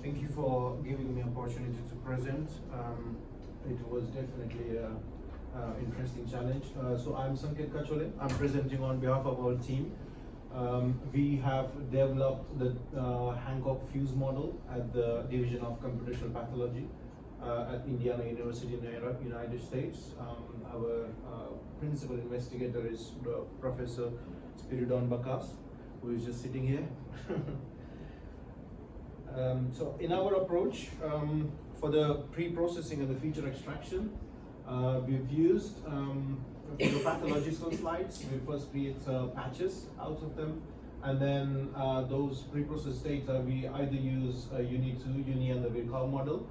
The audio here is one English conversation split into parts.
Thank you for giving me opportunity to present. It was definitely a interesting challenge. So I'm Sanket Kachole. I'm presenting on behalf of our team. We have developed the Hancock Fuse model at the Division of Computational Pathology at Indiana University in United States. Our principal investigator is Professor Spiridon Bacas, who is just sitting here. So in our approach, for the pre-processing and the feature extraction, we've used for the pathological slides. We first create patches out of them, and then those pre-processed data we either use Uni2, Uni and the Virchow model.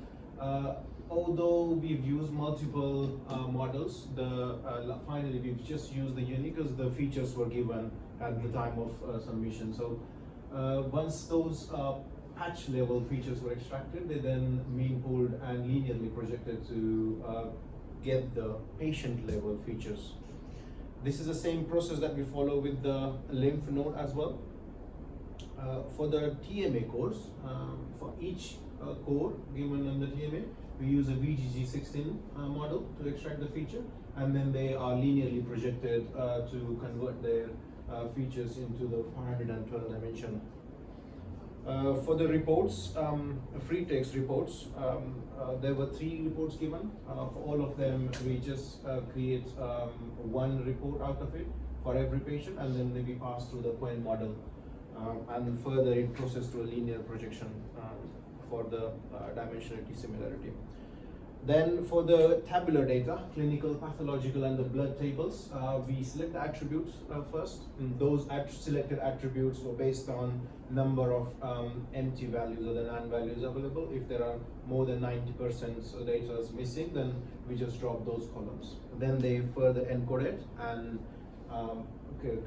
Although we've used multiple models, finally we've just used the Uni because the features were given at the time of submission. So once those patch level features were extracted, they then mean pooled and linearly projected to get the patient level features. This is the same process that we follow with the lymph node as well. For the TMA cores, for each core given in the TMA, we use a VGG16 model to extract the feature, and then they are linearly projected to convert their features into the 412 dimension. For the reports, free text reports, there were 3 reports given. For all of them, we just create one report out of it for every patient, and then we pass through the Cohen model, and further it processed through a linear projection for the dimensionality similarity. Then for the tabular data, clinical, pathological, and the blood tables, we select the attributes first. And those selected attributes were based on number of empty values or the non-values available. If there are more than 90% data is missing, then we just drop those columns. Then they further encoded and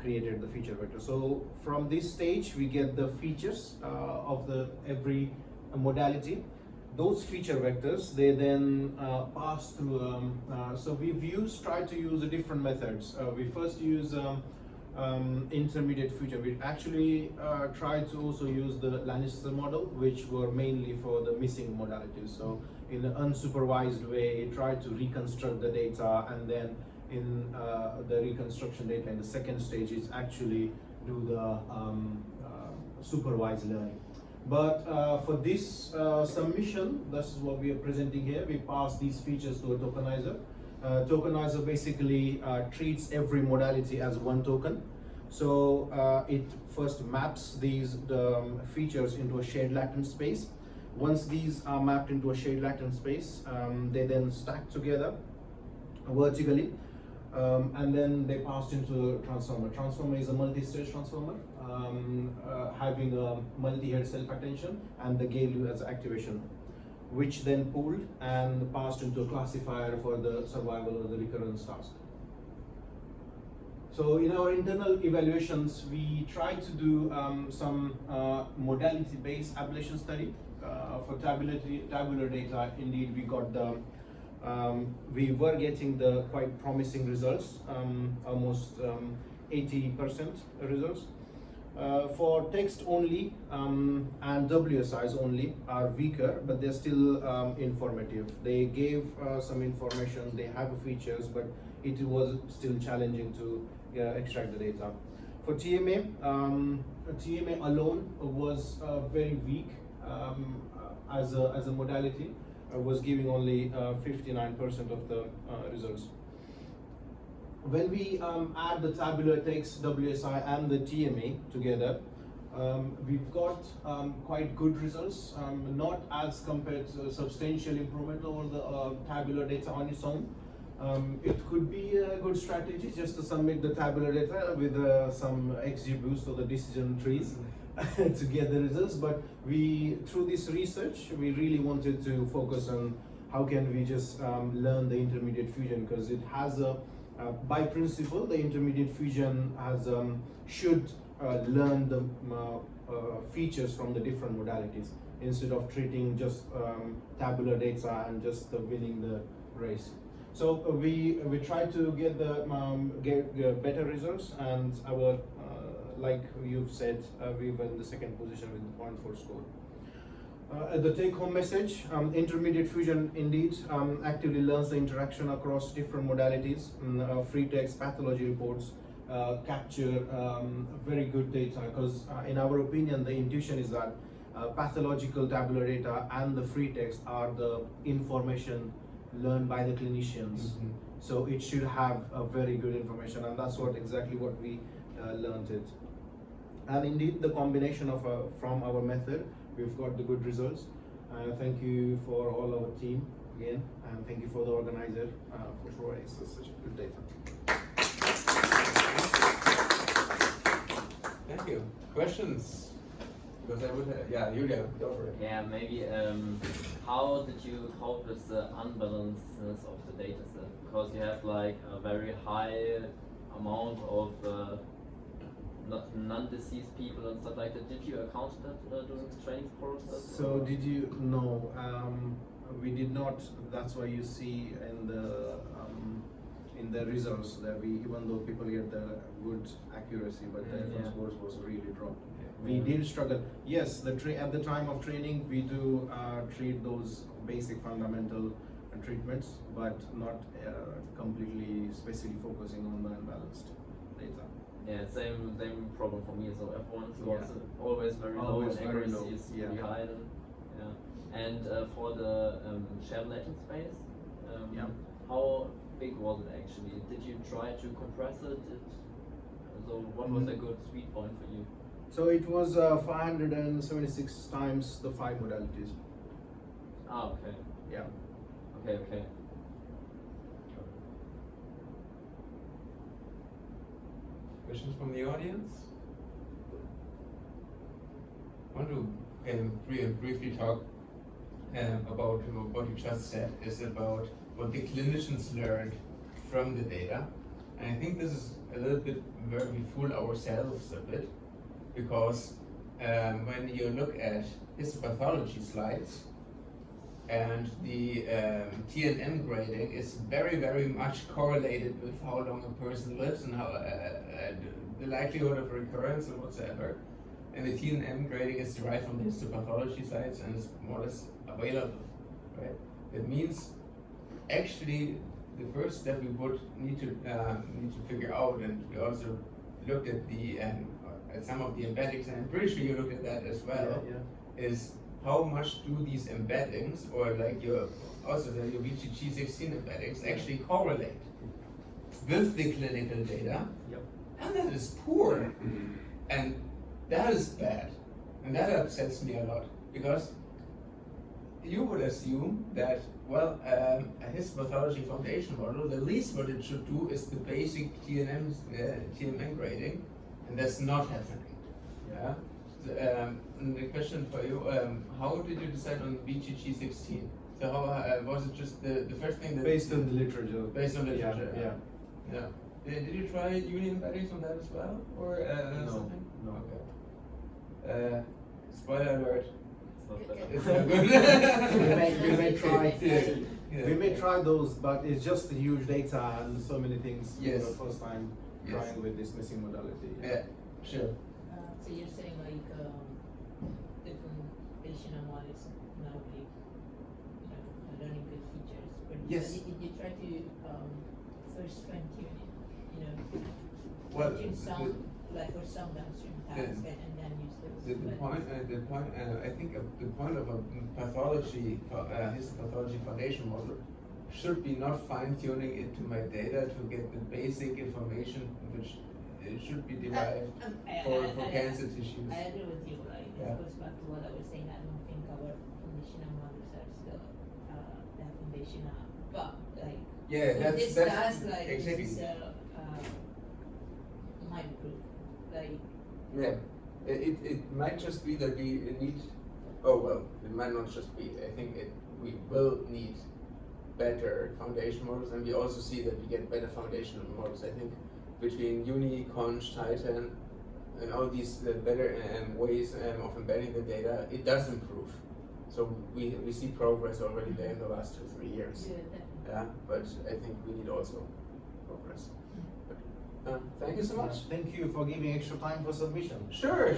created the feature vector. So from this stage, we get the features of every modality. Those feature vectors, they then pass through, so we've tried to use different methods. We first use intermediate feature. We actually tried to also use the Lannister model, which were mainly for the missing modalities. So in an unsupervised way, tried to reconstruct the data, and then in the reconstruction data in the second stage is actually do the supervised learning. But for this submission, this is what we are presenting here. We pass these features to a tokenizer. Tokenizer basically treats every modality as one token. So it first maps these features into a shared latent space. Once these are mapped into a shared latent space, they then stack together vertically. And then they passed into a transformer. Transformer is a multi-stage transformer, having a multi-head self-attention and the gale as activation, which then pooled and passed into a classifier for the survival or the recurrence task. So in our internal evaluations, we tried to do some modality-based ablation study. For tabular data, indeed, we got we were getting the quite promising results, almost 80% results. For text only and WSIs only are weaker, but they're still informative. They gave some information, they have features, but it was still challenging to extract the data. For TMA, TMA alone was very weak as a modality. Was giving only 59% of the results. When we add the tabular text, WSI, and the TMA together, we've got quite good results, not as compared to substantial improvement over the tabular data on its own. It could be a good strategy just to submit the tabular data with some XGBoost or the decision trees to get the results, but through this research, we really wanted to focus on how can we just learn the intermediate fusion, because it has by principle, the intermediate fusion should learn the features from the different modalities instead of treating just tabular data and just winning the race. So we try to get get better results, and our like you've said, we were in the second position with 0.4 score. The take-home message, intermediate fusion indeed actively learns the interaction across different modalities. Free text pathology reports capture very good data, because in our opinion the intuition is that pathological tabular data and the free text are the information learned by the clinicians. So it should have a very good information, and that's exactly what we learned it. And indeed the combination of from our method, we've got the good results. Thank you for all our team again, and thank you for the organizer for providing such good data. Thank you. Questions? Because I would have, yeah, Julia, go for it. Yeah, maybe how did you cope with the unbalanceness of the data set? Because you have like a very high amount of non-deceased people and stuff like that. Did you account that during the training process? So did you know? We did not. That's why you see in the results that even though people get the good accuracy, but the F1 scores was really dropped. We did struggle. Yes, at the time of training, we do treat those basic fundamental treatments, but not completely specifically focusing on the unbalanced data. Yeah, same problem for me. So F1 scores always very low, and accuracy is pretty high. And for the shared latent space, how big was it actually? Did you try to compress it? So what was a good sweet point for you? So it was 576 times the 5 modalities. Ah, okay. Yeah. Okay. Questions from the audience? I want to briefly talk about what you just said, is about what the clinicians learned from the data. And I think this is a little bit where we fool ourselves a bit, because when you look at histopathology slides, and the TNM grading is very, very much correlated with how long a person lives and how the likelihood of recurrence and whatsoever. And the TNM grading is derived from the histopathology slides and is more or less available, right? That means actually the first step we would need to figure out, and we also looked at at some of the embeddings, and I'm pretty sure you looked at that as well. Is how much do these embeddings, or like your VGG16 embeddings, actually correlate with the clinical data? And that is poor, and that is bad, and that upsets me a lot, because you would assume that, well, a histopathology foundation model, the least what it should do is the basic TNM grading, and that's not happening. Yeah. And the question for you: how did you decide on VGG16? So how was it just the first thing that based on the literature? Based on literature. Yeah. Did you try union embeddings on that as well, or something? No. Okay. Spoiler alert. It's It's not good. we may try. Yeah. We may try those, but it's just a huge data and so many things. Yes. For the first time trying with this missing modality. Yeah, sure. So you're saying like different patient analysis now like learning good features. But Yes. Did you try to first fine tune it? Well, tune some like for some downstream tasks and then use those. The point, I think the point of a histopathology foundation model should be not fine-tuning it to my data to get the basic information which it should be derived for cancer tissues. I agree with you, like Yeah. it goes back to what I was saying. I don't think our foundational models are still that foundational, but like That's like exactly. this might improve, like. Yeah, it might just be that we need. Oh well, it might not just be. I think we will need better foundation models, and we also see that we get better foundational models. I think between Uni, Conch, Titan, and all these better ways of embedding the data, it does improve. So we see progress already there in the last 2-3 years. Yeah, but I think we need also progress. But, thank you so much. Thank you for giving extra time for submission. Sure.